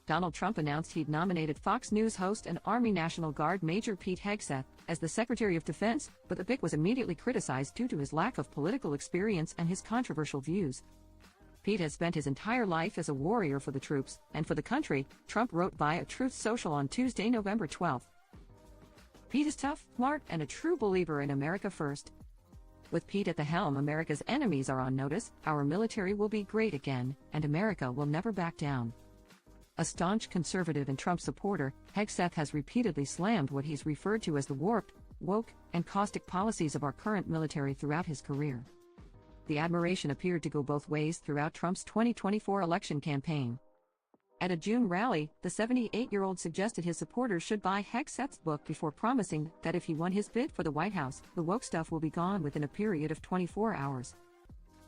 Donald Trump announced he'd nominated Fox News host and Army National Guard Major Pete Hegseth as the Secretary of Defense, but the pick was immediately criticized due to his lack of political experience and his controversial views. Pete has spent his entire life as a warrior for the troops and for the country, Trump wrote via Truth Social on Tuesday, November 12. Pete is tough, smart, and a true believer in America first. With Pete at the helm, America's enemies are on notice, our military will be great again, and America will never back down. A staunch conservative and Trump supporter, Hegseth has repeatedly slammed what he's referred to as the warped, woke, and caustic policies of our current military throughout his career. The admiration appeared to go both ways throughout Trump's 2024 election campaign. At a June rally, the 78-year-old suggested his supporters should buy Hegseth's book before promising that if he won his bid for the White House, the woke stuff will be gone within a period of 24 hours.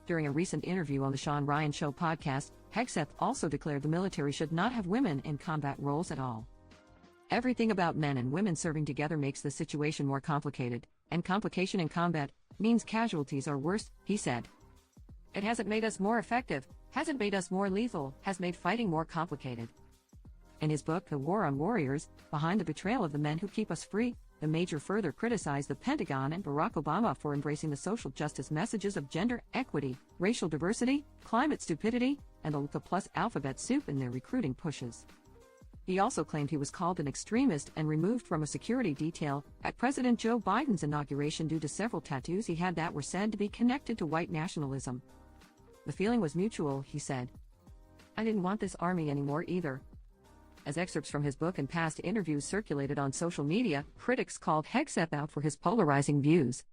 During a recent interview on the Sean Ryan Show podcast, Hegseth also declared the military should not have women in combat roles at all. Everything about men and women serving together makes the situation more complicated, and complication in combat means casualties are worse, he said. It hasn't made us more effective, hasn't made us more lethal, has made fighting more complicated. In his book, The War on Warriors, Behind the Betrayal of the Men Who Keep Us Free, the major further criticized the Pentagon and Barack Obama for embracing the social justice messages of gender equity, racial diversity, climate stupidity, and the plus alphabet soup in their recruiting pushes. He also claimed he was called an extremist and removed from a security detail at President Joe Biden's inauguration due to several tattoos he had that were said to be connected to white nationalism. The feeling was mutual, he said. I didn't want this army anymore either. As excerpts from his book and past interviews circulated on social media, critics called Hegseth out for his polarizing views.